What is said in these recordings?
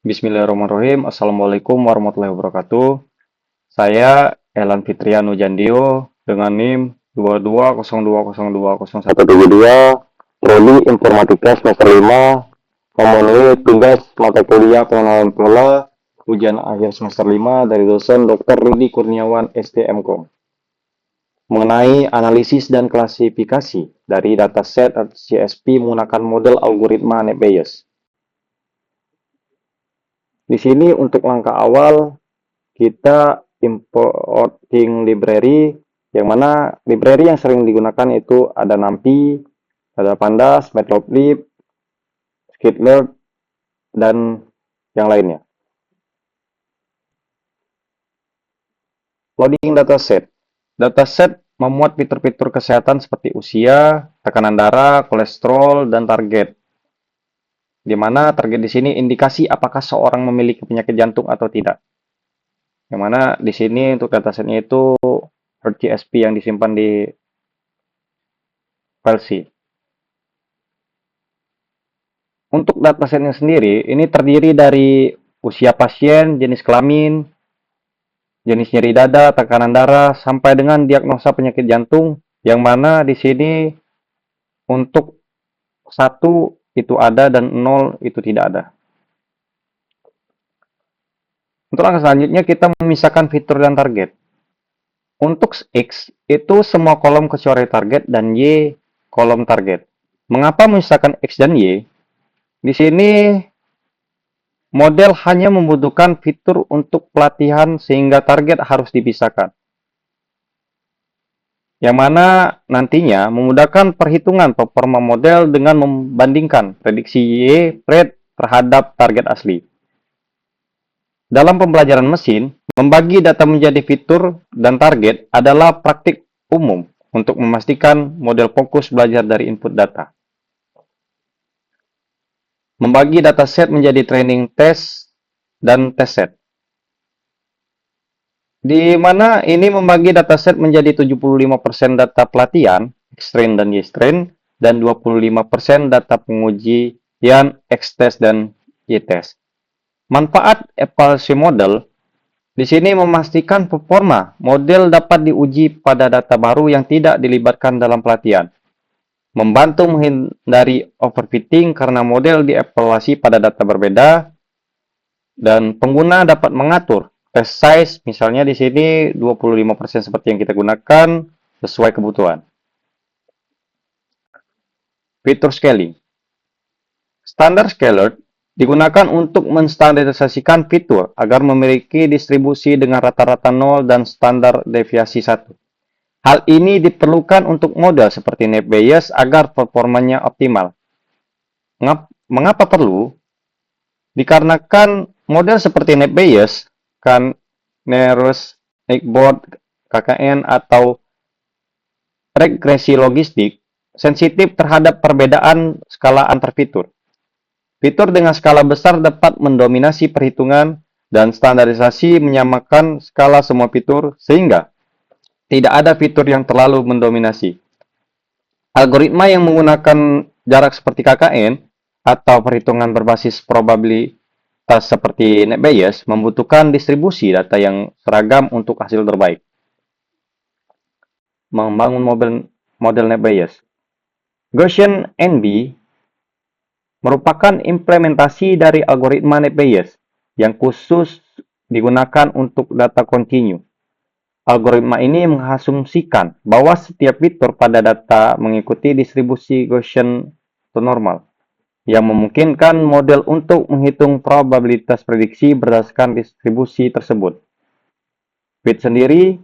Bismillahirrahmanirrahim. Assalamualaikum warahmatullahi wabarakatuh. Saya Elan Fitriano Jandio dengan NIM 2202020172, Prodi Informatika semester 5, memenuhi tugas mata kuliah pengenalan pola ujian akhir semester 5 dari dosen Dr. Rudi Kurniawan STMKOM mengenai analisis dan klasifikasi dari dataset CSP menggunakan model algoritma Net Bayes. Di sini untuk langkah awal kita importing library, yang mana library yang sering digunakan itu ada NumPy, ada Pandas, Matplotlib, Scikit-learn, dan yang lainnya. Loading dataset. Dataset memuat fitur-fitur kesehatan seperti usia, tekanan darah, kolesterol, dan target. Di mana target di sini indikasi apakah seorang memiliki penyakit jantung atau tidak. Yang mana di sini untuk datasetnya itu CSP yang disimpan di file C. Untuk datasetnya sendiri, ini terdiri dari usia pasien, jenis kelamin, jenis nyeri dada, tekanan darah, sampai dengan diagnosa penyakit jantung, yang mana di sini untuk 1 itu ada dan 0 itu tidak ada. Untuk langkah selanjutnya kita memisahkan fitur dan target. Untuk X itu semua kolom kecuali target dan Y kolom target. Mengapa memisahkan X dan Y? Di sini model hanya membutuhkan fitur untuk pelatihan sehingga target harus dipisahkan. Yang mana nantinya memudahkan perhitungan performa model dengan membandingkan prediksi Y rate terhadap target asli. Dalam pembelajaran mesin, membagi data menjadi fitur dan target adalah praktik umum untuk memastikan model fokus belajar dari input data. Membagi dataset menjadi training test dan test set. Di mana ini membagi dataset menjadi 75% data pelatihan, X-train dan Y-train, dan 25% data pengujian X-test dan Y-test. Manfaat evaluasi model di sini memastikan performa model dapat diuji pada data baru yang tidak dilibatkan dalam pelatihan. Membantu menghindari overfitting karena model dievaluasi pada data berbeda, dan pengguna dapat mengatur test size, misalnya di sini 25% seperti yang kita gunakan sesuai kebutuhan. Fitur scaling. Standar scaler digunakan untuk menstandarisasikan fitur agar memiliki distribusi dengan rata-rata 0 dan standar deviasi 1. Hal ini diperlukan untuk model seperti Net Bayes agar performanya optimal. Mengapa perlu? Dikarenakan model seperti Net Bayes, Canarus, Nickboard, KKN, atau regresi logistik sensitif terhadap perbedaan skala antar fitur. Fitur dengan skala besar dapat mendominasi perhitungan dan standarisasi menyamakan skala semua fitur sehingga tidak ada fitur yang terlalu mendominasi. Algoritma yang menggunakan jarak seperti KKN atau perhitungan berbasis probabilitas seperti Net Bayes membutuhkan distribusi data yang seragam untuk hasil terbaik. Membangun model Net Bayes. Gaussian NB merupakan implementasi dari algoritma Net Bayes yang khusus digunakan untuk data kontinu. Algoritma ini mengasumsikan bahwa setiap fitur pada data mengikuti distribusi Gaussian atau normal, yang memungkinkan model untuk menghitung probabilitas prediksi berdasarkan distribusi tersebut. Fit sendiri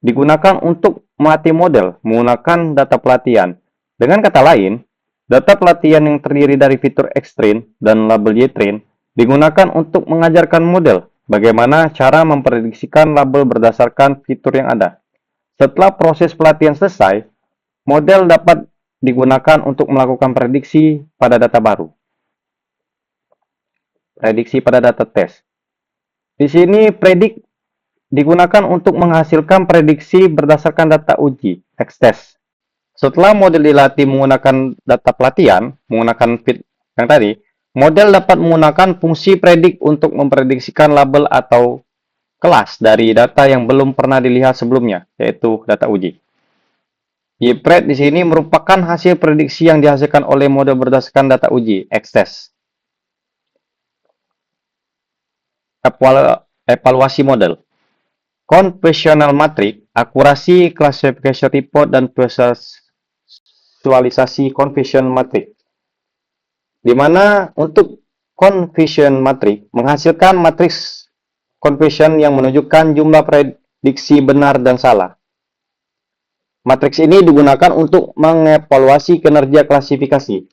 digunakan untuk melatih model menggunakan data pelatihan. Dengan kata lain, data pelatihan yang terdiri dari fitur X-train dan label Y-train digunakan untuk mengajarkan model bagaimana cara memprediksikan label berdasarkan fitur yang ada. Setelah proses pelatihan selesai, model dapat digunakan untuk melakukan prediksi pada data baru. Prediksi pada data tes. Di sini predik digunakan untuk menghasilkan prediksi berdasarkan data uji, X-test. Setelah model dilatih menggunakan data pelatihan, menggunakan fit yang tadi, Model dapat menggunakan fungsi predik untuk memprediksikan label atau kelas dari data yang belum pernah dilihat sebelumnya, yaitu data uji. YPRED di sini merupakan hasil prediksi yang dihasilkan oleh model berdasarkan data uji, X-test. Evaluasi model. Conventional matrix, akurasi, classification report, dan visualisasi conventional matrix. Di mana untuk convention matrix menghasilkan matriks convention yang menunjukkan jumlah prediksi benar dan salah. Matriks ini digunakan untuk mengevaluasi kinerja klasifikasi,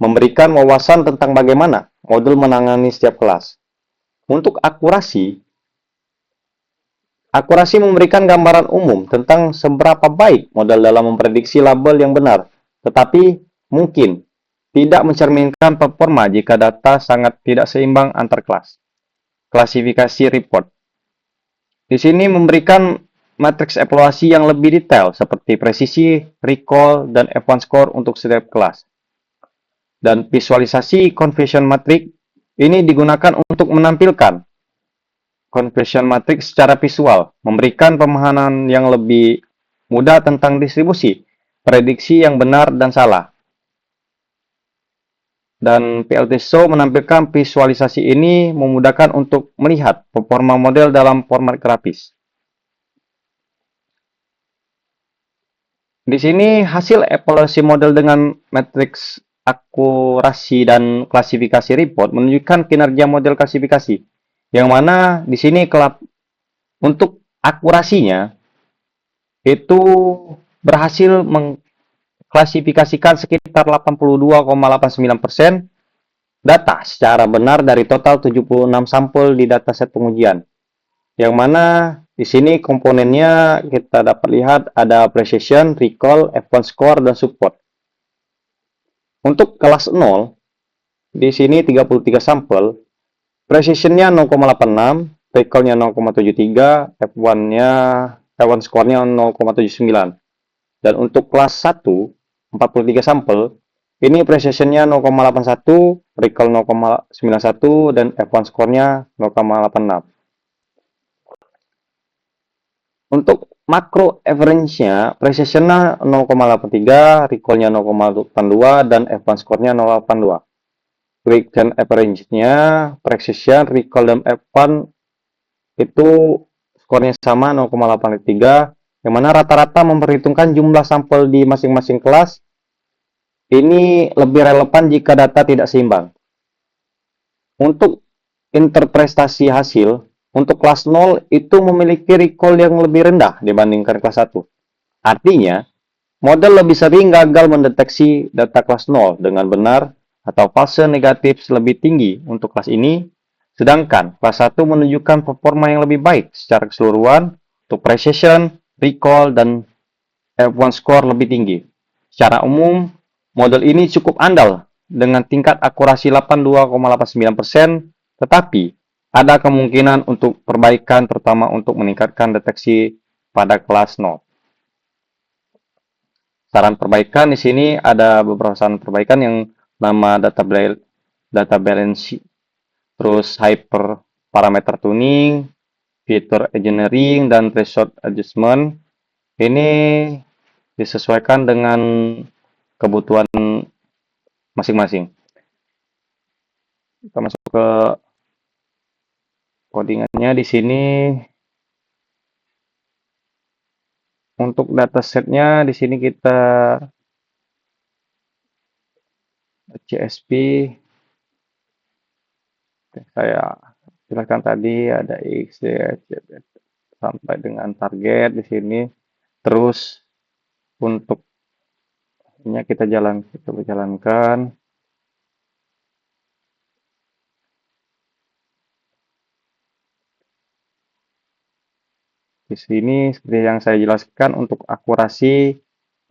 memberikan wawasan tentang bagaimana model menangani setiap kelas. Untuk akurasi, akurasi memberikan gambaran umum tentang seberapa baik model dalam memprediksi label yang benar, tetapi mungkin tidak mencerminkan performa jika data sangat tidak seimbang antar kelas. Klasifikasi report. Di sini memberikan matriks evaluasi yang lebih detail seperti presisi, recall, dan F1 score untuk setiap kelas. Dan visualisasi conversion matrix ini digunakan untuk menampilkan conversion matrix secara visual, memberikan pemahaman yang lebih mudah tentang distribusi, prediksi yang benar dan salah. Dan PLT-SHOW menampilkan visualisasi ini memudahkan untuk melihat performa model dalam format grafis. Di sini hasil evaluasi model dengan matriks akurasi dan klasifikasi report menunjukkan kinerja model klasifikasi. Yang mana di sini untuk akurasinya itu berhasil mengklasifikasikan sekitar 82,89% data secara benar dari total 76 sampel di dataset pengujian. Yang mana di sini komponennya kita dapat lihat ada precision, recall, F1 score, dan support. Untuk kelas 0, di sini 33 sampel, precisionnya 0,86, recall-nya 0,73, F1 score-nya 0,79. Dan untuk kelas 1, 43 sampel, ini precision-nya 0,81, recall 0,91, dan F1 score-nya 0,86. Untuk makro average-nya, precision-nya 0,83, recall-nya 0,82, dan F1 score-nya 0,82. Weekend average-nya, precision, recall, dan F1 itu skornya sama 0,83, yang mana rata-rata memperhitungkan jumlah sampel di masing-masing kelas. Ini lebih relevan jika data tidak seimbang. Untuk interpretasi hasil, untuk kelas 0 itu memiliki recall yang lebih rendah dibandingkan kelas 1. Artinya, model lebih sering gagal mendeteksi data kelas 0 dengan benar atau fase negatif lebih tinggi untuk kelas ini, sedangkan kelas 1 menunjukkan performa yang lebih baik secara keseluruhan untuk precision, recall, dan F1 score lebih tinggi. Secara umum, model ini cukup andal dengan tingkat akurasi 82,89%, tetapi ada kemungkinan untuk perbaikan terutama untuk meningkatkan deteksi pada kelas 0. Saran perbaikan di sini ada beberapa saran perbaikan yang nama data balance, terus hyper parameter tuning, feature engineering, dan threshold adjustment. Ini disesuaikan dengan kebutuhan masing-masing. Kita masuk ke codingannya di sini. Untuk datasetnya di sini kita CSP. Saya jelaskan tadi ada X, Y, Z, sampai dengan target di sini. Terus untuk ini kita jalankan. Di sini seperti yang saya jelaskan untuk akurasi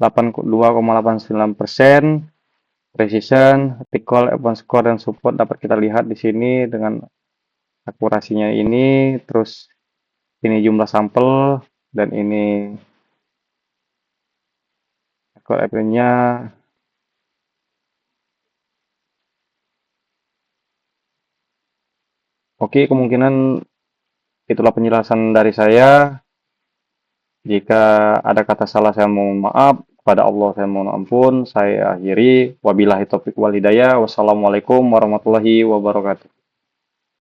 82,89%, precision, recall, F1 score, dan support dapat kita lihat di sini dengan akurasinya ini. Terus ini jumlah sampel dan ini recall average-nya. Oke, kemungkinan itulah penjelasan dari saya. Jika ada kata salah saya mohon maaf. Kepada Allah saya mohon ampun. Saya akhiri. Wabillahi taufiq wal hidayah. Wassalamualaikum warahmatullahi wabarakatuh.